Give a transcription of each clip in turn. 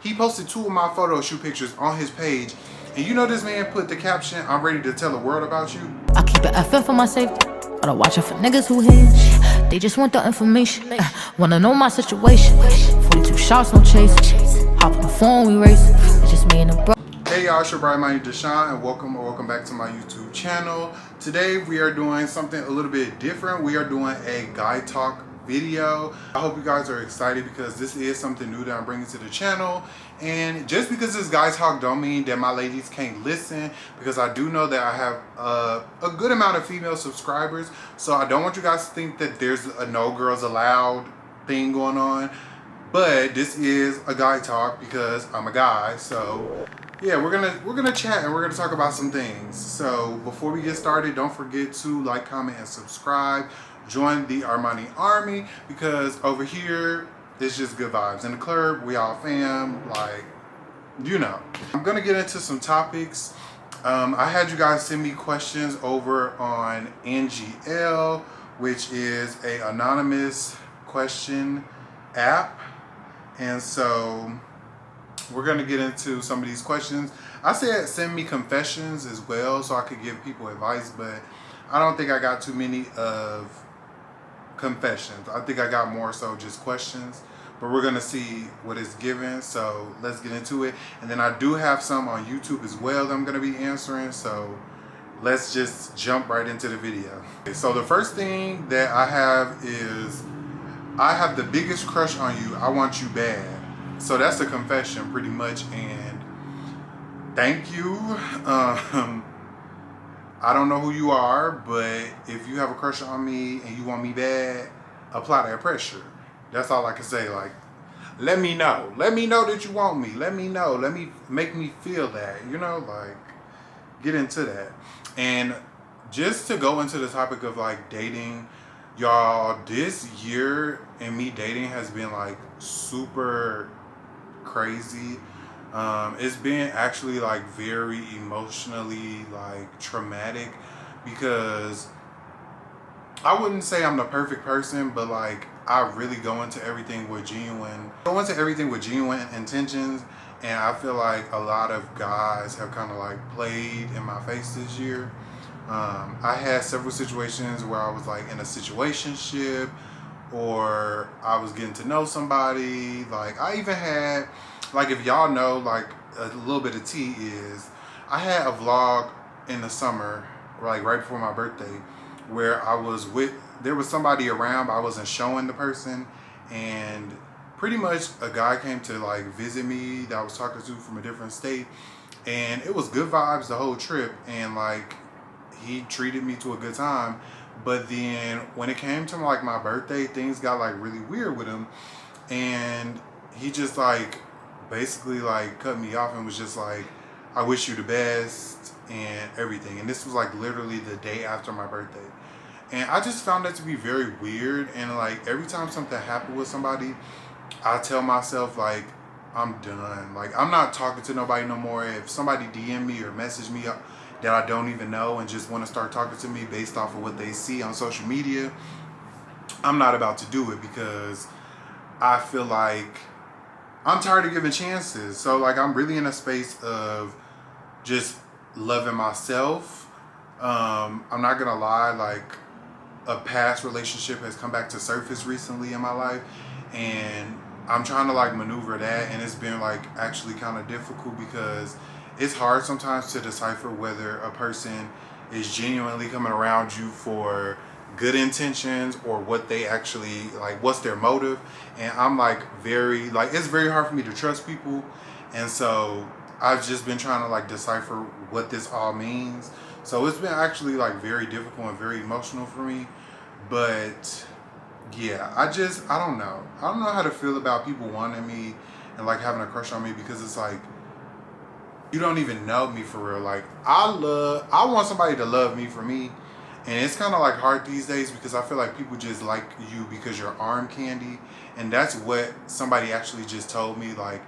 He posted 2 of my photo shoot pictures on his page. And you know this man put the caption, "I'm ready to tell the world about you." I keep it FN for my safety. Gotta watch out for niggas who hinge. They just want the information. Wanna know my situation. 42 shots, no chase. Hop on the phone, we race. It's just me and the bro. Hey y'all, it's your brother, my name is Deshaun, and welcome back to my YouTube channel. Today we are doing something a little bit different. We are doing a guy talk video. I hope you guys are excited because this is something new that I'm bringing to the channel. And just because this guy talk don't mean that my ladies can't listen, because I do know that I have a good amount of female subscribers. So I don't want you guys to think that there's a no girls allowed thing going on. But this is a guy talk because I'm a guy. So yeah, we're gonna chat and we're gonna talk about some things. So before we get started, don't forget to like, comment, and subscribe. Join the Armani army, because over here it's just good vibes. In the club, we all fam, like, you know. I'm gonna get into some topics. I had you guys send me questions over on NGL, which is a anonymous question app, and so we're gonna get into some of these questions. I said send me confessions as well so I could give people advice, but I don't think I got too many of confessions. I think I got more so just questions, but we're gonna see what it's given. So let's get into it. And then I do have some on YouTube as well that I'm gonna be answering, so let's just jump right into the video. Okay, so the first thing that I have is, I have the biggest crush on you. I want you bad. So that's a confession pretty much, and thank you. I don't know who you are, but if you have a crush on me and you want me bad, apply that pressure. That's all I can say. Like, let me know. Let me know that you want me. Let me know. Make me feel that, you know, like, get into that. And just to go into the topic of like dating, y'all, this year and me dating has been like super crazy. It's been actually like very emotionally like traumatic, because I wouldn't say I'm the perfect person, but like I really go into everything with genuine intentions, and I feel like a lot of guys have kind of like played in my face this year. I had several situations where I was like in a situationship, or I was getting to know somebody. Like I even had, like, if y'all know, like a little bit of tea is, I had a vlog in the summer, like right before my birthday, where I was with, there was somebody around, but I wasn't showing the person, and pretty much a guy came to like visit me that I was talking to from a different state, and it was good vibes the whole trip, and like he treated me to a good time. But then when it came to like my birthday, things got like really weird with him, and he just like basically like cut me off and was just like, I wish you the best and everything. And this was like literally the day after my birthday, and I just found that to be very weird. And like every time something happened with somebody, I tell myself like, I'm done. Like, I'm not talking to nobody no more. If somebody DM me or message me that I don't even know and just want to start talking to me based off of what they see on social media, I'm not about to do it, because I feel like I'm tired of giving chances. So like I'm really in a space of just loving myself. I'm not gonna lie, like a past relationship has come back to surface recently in my life, and I'm trying to like maneuver that, and it's been like actually kind of difficult, because it's hard sometimes to decipher whether a person is genuinely coming around you for good intentions or what they actually like, what's their motive. And I'm like very, like, it's very hard for me to trust people, and so I've just been trying to like decipher what this all means. So it's been actually like very difficult and very emotional for me. But yeah, I don't know how to feel about people wanting me and like having a crush on me, because it's like, you don't even know me for real. Like I want somebody to love me for me. And it's kind of like hard these days, because I feel like people just like you because you're arm candy. And that's what somebody actually just told me. Like,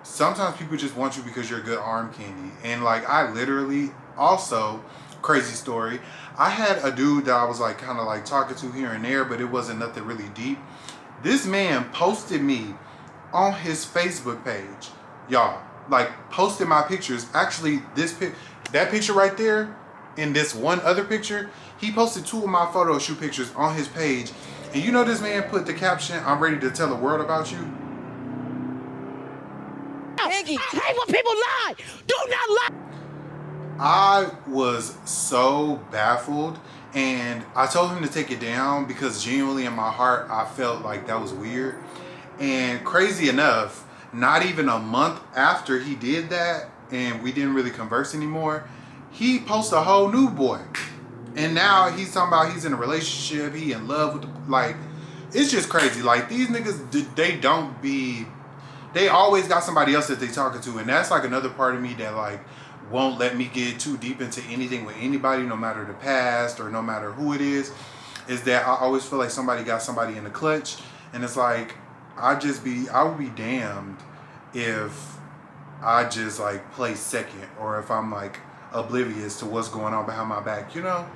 sometimes people just want you because you're good arm candy. And like, I literally also, crazy story, I had a dude that I was like kind of like talking to here and there, but it wasn't nothing really deep. This man posted me on his Facebook page y'all, like posted my pictures. Actually, that picture right there, and this one other picture, he posted 2 of my photo shoot pictures on his page. And you know this man put the caption, "I'm ready to tell the world about you." Iggy, hate when people lie. Do not lie. I was so baffled, and I told him to take it down because genuinely in my heart, I felt like that was weird. And crazy enough, not even a month after he did that, and we didn't really converse anymore, he posted a whole new boy. And now he's talking about he's in a relationship, he in love with like, it's just crazy. Like, these niggas, they always got somebody else that they talking to. And that's like another part of me that like won't let me get too deep into anything with anybody, no matter the past or no matter who it is that I always feel like somebody got somebody in the clutch. And it's like, I would be damned if I just like play second, or if I'm like oblivious to what's going on behind my back, you know?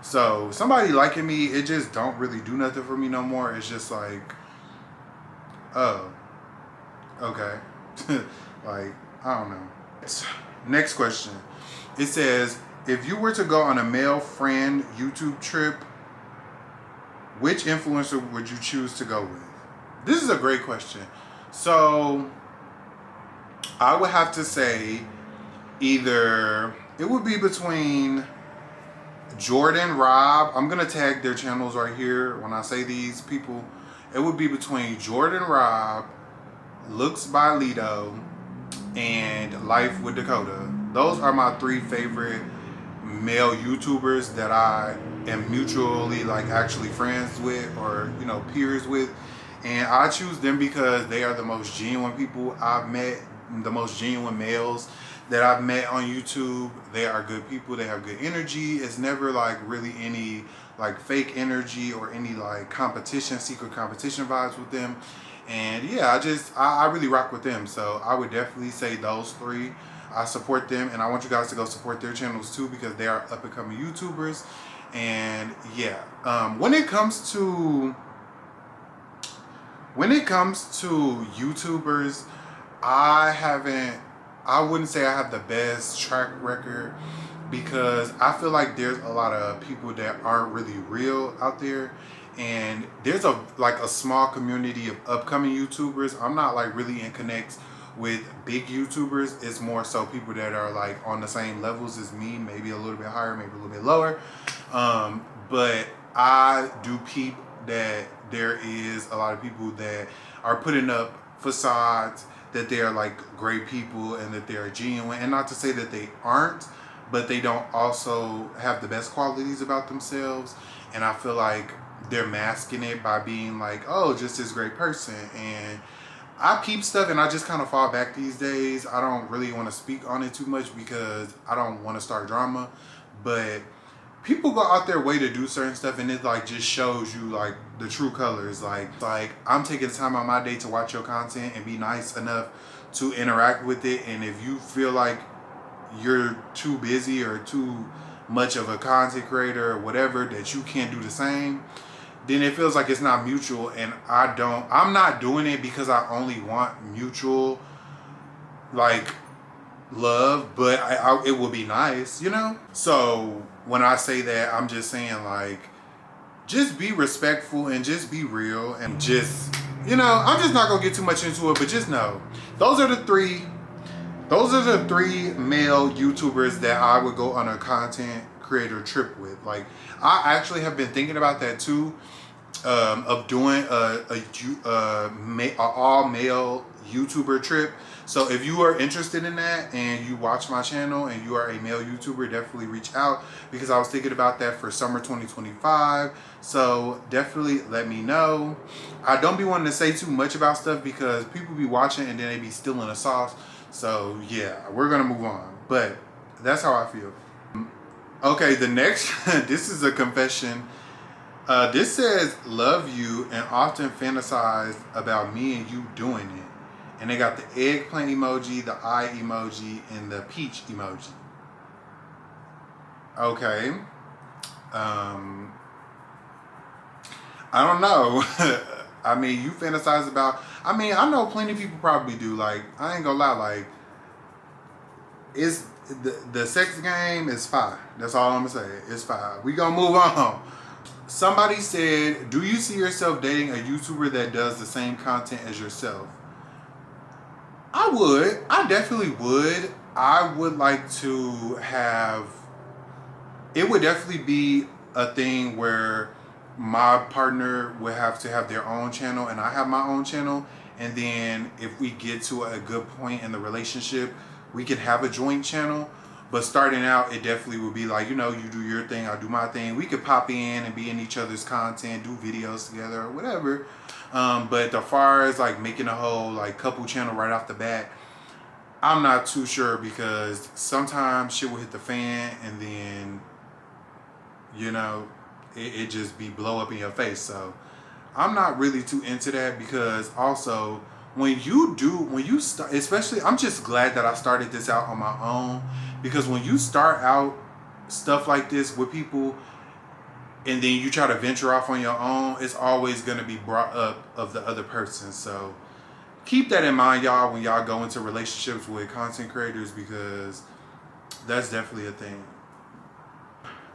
So somebody liking me, it just don't really do nothing for me no more. It's just like, oh, okay. Like, I don't know. Next question. It says, if you were to go on a male friend YouTube trip, which influencer would you choose to go with? This is a great question. So I would have to say either it would be between Jordan, Rob. I'm going to tag their channels right here when I say these people. It would be between Jordan, Rob, Looks by Lido, and Life with Dakota. Those are my 3 favorite male YouTubers that I am mutually like actually friends with, or you know, peers with. And I choose them because they are the most genuine people I've met, the most genuine males that I've met on YouTube. They are good people. They have good energy. It's never like really any like fake energy or any like secret competition vibes with them. And yeah, I really rock with them. So I would definitely say those 3. I support them, and I want you guys to go support their channels too, because they are up and coming YouTubers. And yeah, when it comes to YouTubers, I wouldn't say I have the best track record, because I feel like there's a lot of people that aren't really real out there. And there's a small community of upcoming YouTubers. I'm not like really in connects with big YouTubers. It's more so people that are like on the same levels as me, maybe a little bit higher, maybe a little bit lower. But I do peep that there is a lot of people that are putting up facades that they're like great people and that they're genuine. And not to say that they aren't, but they don't also have the best qualities about themselves. And I feel like they're masking it by being like, oh, just this great person. And I peep stuff, and I just kind of fall back these days. I don't really want to speak on it too much because I don't want to start drama. But people go out their way to do certain stuff, and it like just shows you like the true colors. Like I'm taking time on my day to watch your content and be nice enough to interact with it. And if you feel like you're too busy or too much of a content creator or whatever that you can't do the same, then it feels like it's not mutual. And I'm not doing it because I only want mutual like love, but it would be nice, you know? So when I say that, I'm just saying like, just be respectful and just be real, and just, you know, I'm just not gonna get too much into it, but just know those are the three male YouTubers that I would go on a content creator trip with. Like, I actually have been thinking about that too, of doing a all male YouTuber trip. So if you are interested in that and you watch my channel and you are a male YouTuber, definitely reach out, because I was thinking about that for summer 2025. So definitely let me know. I don't be wanting to say too much about stuff because people be watching and then they be stealing the sauce. So yeah, we're gonna move on, but that's how I feel. Okay, the next, this is a confession. This says, love you and often fantasize about me and you doing it. And they got the eggplant emoji, the eye emoji, and the peach emoji. Okay. I don't know. I mean, you fantasize about. I mean, I know plenty of people probably do. Like, I ain't gonna lie. Like, it's the sex game is fire. That's all I'm gonna say. It's fire. We gonna move on. Somebody said, "Do you see yourself dating a YouTuber that does the same content as yourself?" I would. I definitely would. I would like to have. It would definitely be a thing where my partner would have to have their own channel and I have my own channel. And then if we get to a good point in the relationship, we can have a joint channel. But starting out, it definitely would be like, you know, you do your thing, I'll do my thing. We could pop in and be in each other's content, do videos together or whatever. But as far as like making a whole like couple channel right off the bat, I'm not too sure because sometimes shit will hit the fan and then, you know, it just be blow up in your face. So I'm not really too into that because also when you start, especially, I'm just glad that I started this out on my own because when you start out stuff like this with people and then you try to venture off on your own, it's always going to be brought up of the other person. So keep that in mind, y'all, when y'all go into relationships with content creators because that's definitely a thing.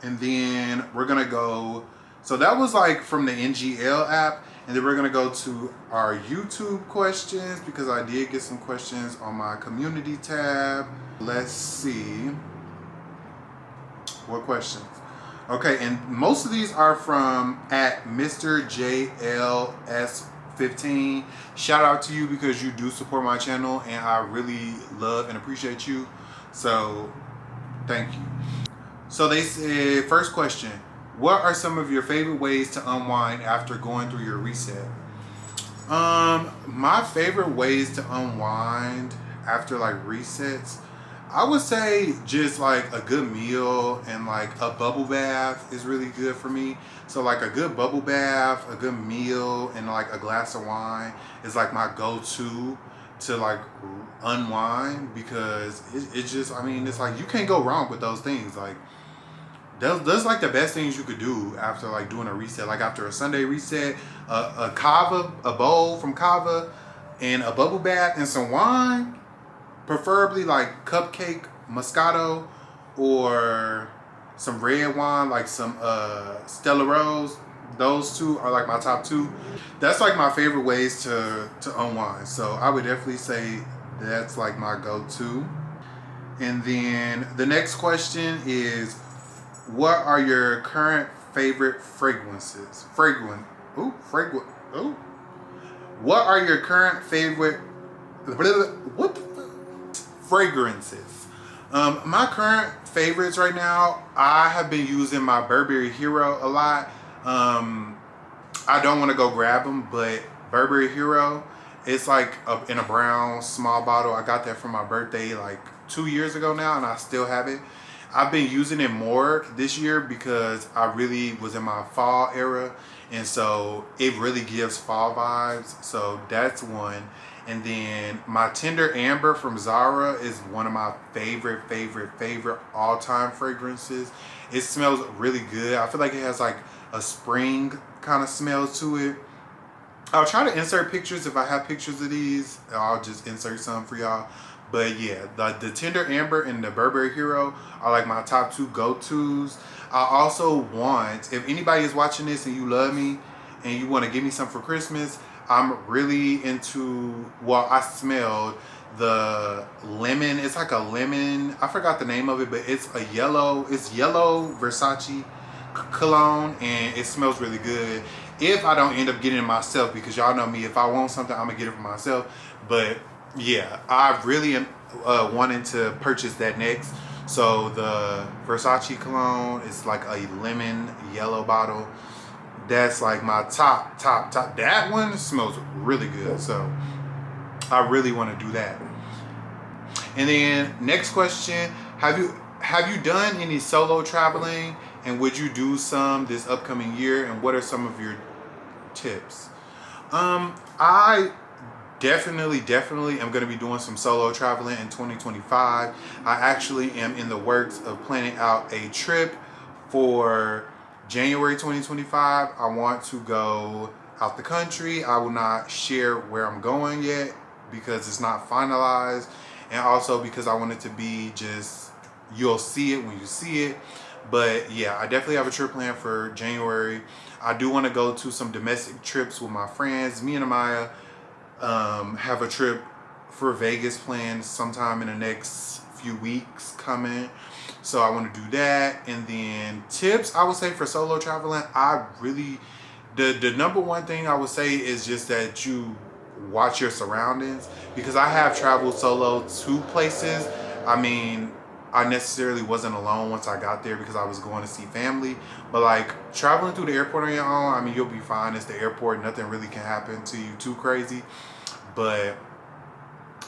And then we're going to go, so that was like from the NGL app. And then we're going to go to our YouTube questions because I did get some questions on my community tab. Let's see. What questions? Okay, and most of these are from at Mr. JLS15. Shout out to you because you do support my channel and I really love and appreciate you. So, thank you. So they said, first question, what are some of your favorite ways to unwind after going through your reset? My favorite ways to unwind after like resets, I would say just like a good meal and like a bubble bath is really good for me. So like a good bubble bath, a good meal, and like a glass of wine is like my go-to to like unwind because it just, I mean, it's like you can't go wrong with those things. Like that's like the best things you could do after like doing a reset. Like after a Sunday reset, a kava, a bowl from kava, and a bubble bath and some wine, preferably like cupcake Moscato or some red wine, like some Stella Rose. Those two are like my top two. That's like my favorite ways to unwind. So I would definitely say that's like my go-to. And then the next question is, what are your current favorite fragrances? What are your current favorite fragrances? My current favorites right now, I have been using my Burberry Hero a lot. I don't want to go grab them, but Burberry Hero, it's like in a brown small bottle. I got that for my birthday like 2 years ago now, and I still have it. I've been using it more this year because I really was in my fall era, and so it really gives fall vibes. So that's one. And then my Tender Amber from Zara is one of my favorite all-time fragrances. It smells really good. I feel like it has like a spring kind of smell to it. I'll try to insert pictures. If I have pictures of these, I'll just insert some for y'all. But yeah, the Tender Amber and the Burberry Hero are like my top two go-tos. I also want, if anybody is watching this and you love me and you want to give me some for Christmas, I'm really into, well, I smelled the lemon. It's like a lemon. I forgot the name of it, but it's yellow Versace cologne, and it smells really good. If I don't end up getting it myself, because y'all know me, if I want something, I'm gonna get it for myself. But yeah, I really am wanting to purchase that next. So the Versace cologne is like a lemon yellow bottle. That's like my top. That one smells really good. So I really want to do that. And then next question, have you done any solo traveling, and would you do some this upcoming year, and what are some of your tips? I definitely am going to be doing some solo traveling in 2025. I actually am in the works of planning out a trip for January 2025. I want to go out the country. I will not share where I'm going yet because it's not finalized, and also because I want it to be just, you'll see it when you see it. But yeah, I definitely have a trip planned for January. I do want to go to some domestic trips with my friends. Me and Amaya have a trip for Vegas planned sometime in the next few weeks coming. So I want to do that. And then tips, I would say for solo traveling, I really, the number one thing I would say is just that you watch your surroundings, because I have traveled solo to places. I mean, I necessarily wasn't alone once I got there because I was going to see family. But like traveling through the airport on your own, I mean, you'll be fine. It's the airport. Nothing really can happen to you too crazy. But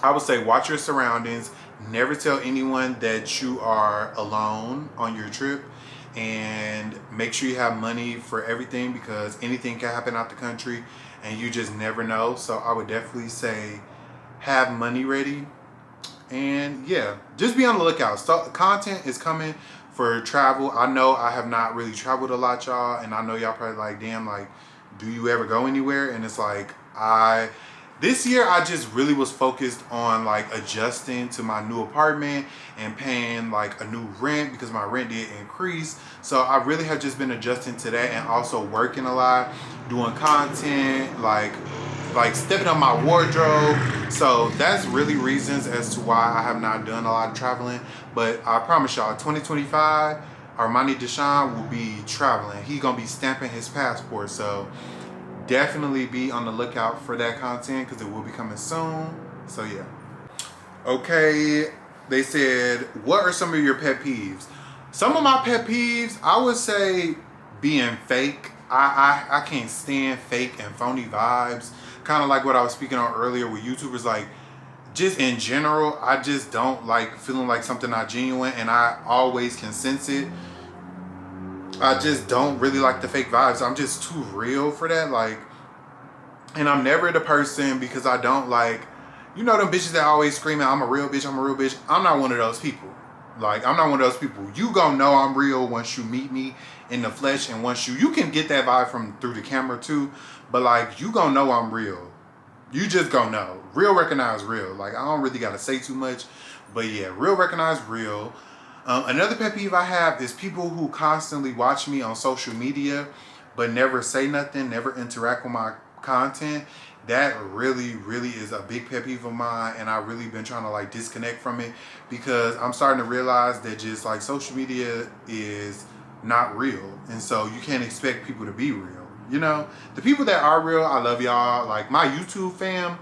I would say watch your surroundings. Never tell anyone that you are alone on your trip. And make sure you have money for everything, because anything can happen out the country and you just never know. So I would definitely say have money ready. And yeah, just be on the lookout. So content is coming for travel. I know I have not really traveled a lot, y'all, and I know y'all probably like, damn, like, do you ever go anywhere? And it's like, this year I just really was focused on like adjusting to my new apartment and paying like a new rent, because my rent did increase. So I really have just been adjusting to that, and also working a lot, doing content, like stepping up my wardrobe. So that's really reasons as to why I have not done a lot of traveling. But I promise y'all, 2025, Armani Deshaun will be traveling. He's gonna be stamping his passport. So definitely be on the lookout for that content, because it will be coming soon. So yeah. Okay, they said, what are some of your pet peeves? Some of my pet peeves, I would say being fake. I can't stand fake and phony vibes. Kind of like what I was speaking on earlier with YouTubers. Like, just in general, I just don't like feeling like something not genuine, and I always can sense it. I just don't really like the fake vibes. I'm just too real for that. Like, and I'm never the person, because I don't like, you know, them bitches that always screaming, I'm a real bitch, I'm a real bitch. I'm not one of those people. Like, I'm not one of those people. You gonna know I'm real once you meet me in the flesh, and once you can get that vibe from through the camera too. But like, you gonna know I'm real. You just gonna know. Real recognize real. Like, I don't really gotta say too much. But yeah, real recognize real. Another pet peeve I have is people who constantly watch me on social media but never say nothing, never interact with my content. That really, really is a big pet peeve of mine, and I've really been trying to like disconnect from it, because I'm starting to realize that just like social media is not real, and so you can't expect people to be real. You know, the people that are real, I love y'all. Like my YouTube fam,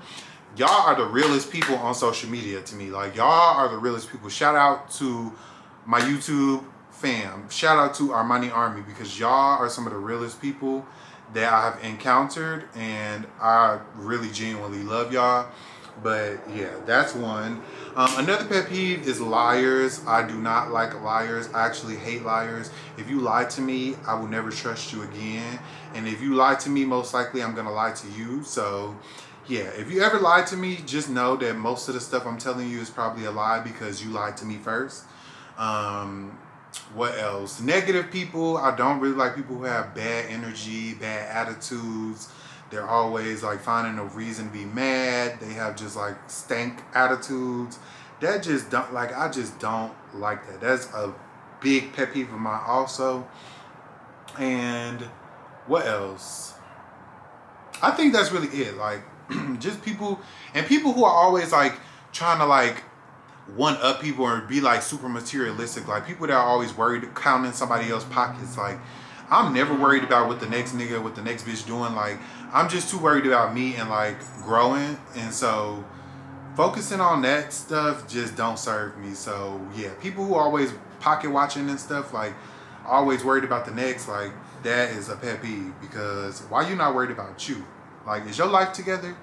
y'all are the realest people on social media to me. Like, y'all are the realest people. Shout out to my YouTube fam. Shout out to Armani Army, because y'all are some of the realest people that I have encountered, and I really genuinely love y'all. But yeah, that's one. Another pet peeve is liars. I do not like liars. I actually hate liars. If you lie to me, I will never trust you again. And if you lie to me, most likely I'm gonna lie to you. So yeah, if you ever lie to me, just know that most of the stuff I'm telling you is probably a lie, because you lied to me first. What else? Negative people. I don't really like people who have bad energy, bad attitudes. They're always like finding a reason to be mad. They have just like stank attitudes. That just don't, like, I just don't like that. That's a big pet peeve of mine also. And what else? I think that's really it. Like, just people, and people who are always like trying to like one up people or be like super materialistic. Like, people that are always worried, counting somebody else's pockets. Like, I'm never worried about what the next nigga, what the next bitch doing. Like, I'm just too worried about me and like growing. And so focusing on that stuff just don't serve me. So yeah, people who are always pocket watching and stuff, like always worried about the next, like that is a pet peeve, because why you not worried about you? Like, is your life together?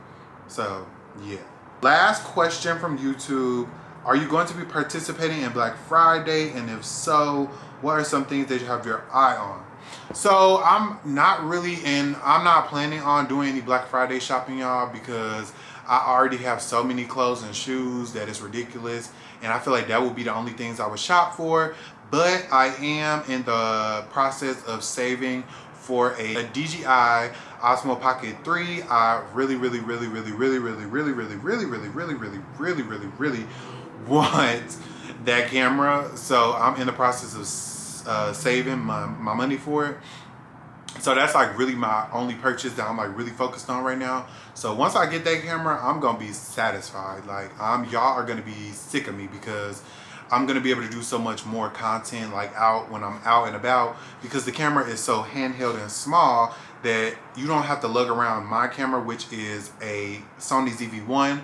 So yeah. Last question from YouTube. Are you going to be participating in Black Friday? And if so, what are some things that you have your eye on? So I'm not planning on doing any Black Friday shopping, y'all, because I already have so many clothes and shoes that it's ridiculous. And I feel like that would be the only things I would shop for. But I am in the process of saving for a DJI Osmo Pocket 3. I really want that camera, so I'm in the process of saving my money for it. So that's like really my only purchase that I'm like really focused on right now. So once I get that camera, I'm gonna be satisfied. Like y'all are gonna be sick of me, because I'm gonna be able to do so much more content like when I'm out and about, because the camera is so handheld and small that you don't have to lug around my camera, which is a Sony ZV-1,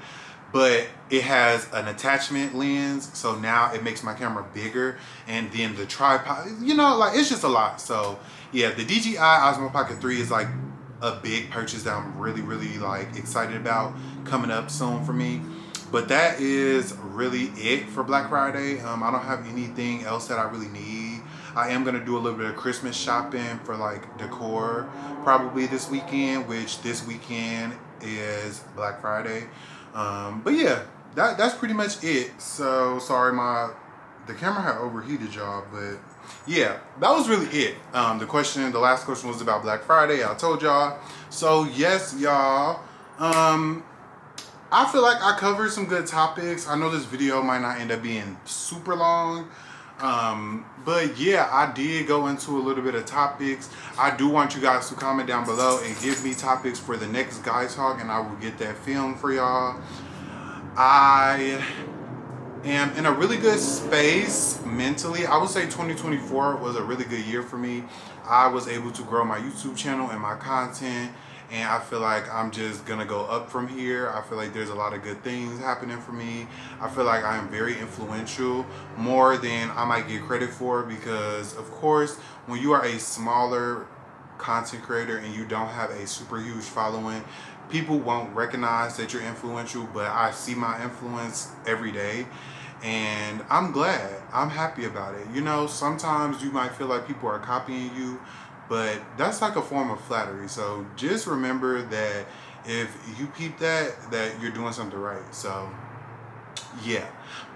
but it has an attachment lens, so now it makes my camera bigger, and then the tripod, you know, like it's just a lot. So yeah, the DJI Osmo Pocket 3 is like a big purchase that I'm really like excited about coming up soon for me. But that is really it for Black Friday. I don't have anything else that I really need. I am gonna do a little bit of Christmas shopping for like decor probably this weekend, which this weekend is Black Friday. But yeah, that's pretty much it. So sorry, the camera had overheated, y'all, but yeah, that was really it. The last question was about Black Friday. I told y'all. So yes, y'all. I feel like I covered some good topics. I know this video might not end up being super long. But yeah, I did go into a little bit of topics. I do want you guys to comment down below and give me topics for the next Guy Talk, and I will get that filmed for y'all. I am in a really good space mentally. I would say 2024 was a really good year for me. I was able to grow my YouTube channel and my content, and I feel like I'm just gonna go up from here. I feel like there's a lot of good things happening for me. I feel like I am very influential, more than I might get credit for, because of course, when you are a smaller content creator and you don't have a super huge following, people won't recognize that you're influential, but I see my influence every day. And I'm glad, I'm happy about it. You know, sometimes you might feel like people are copying you, but that's like a form of flattery. So just remember that if you peep that you're doing something right. So yeah,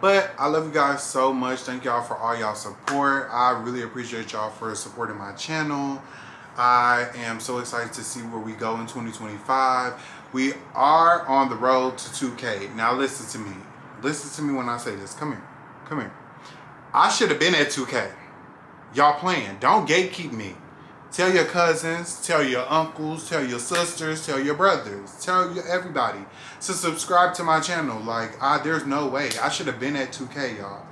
but I love you guys so much. Thank y'all for all y'all support. I really appreciate y'all for supporting my channel. I am so excited to see where we go in 2025. We are on the road to 2K. Now listen to me. Listen to me when I say this. Come here. Come here. I should have been at 2K. Y'all playing. Don't gatekeep me. Tell your cousins, tell your uncles, tell your sisters, tell your brothers, tell everybody to subscribe to my channel. Like, there's no way. I should have been at 2K, y'all.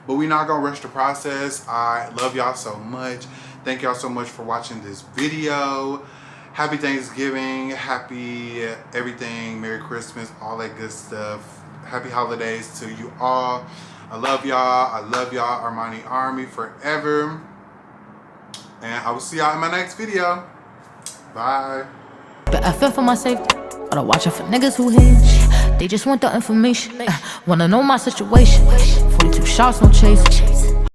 But we're not going to rush the process. I love y'all so much. Thank y'all so much for watching this video. Happy Thanksgiving. Happy everything. Merry Christmas. All that good stuff. Happy holidays to you all. I love y'all. I love y'all. Armani Army forever. And I will see y'all in my next video. Bye. But I feel for my safety. Gotta watch out for niggas who hinge. They just want the information. Wanna know my situation. 42 shots, no chase.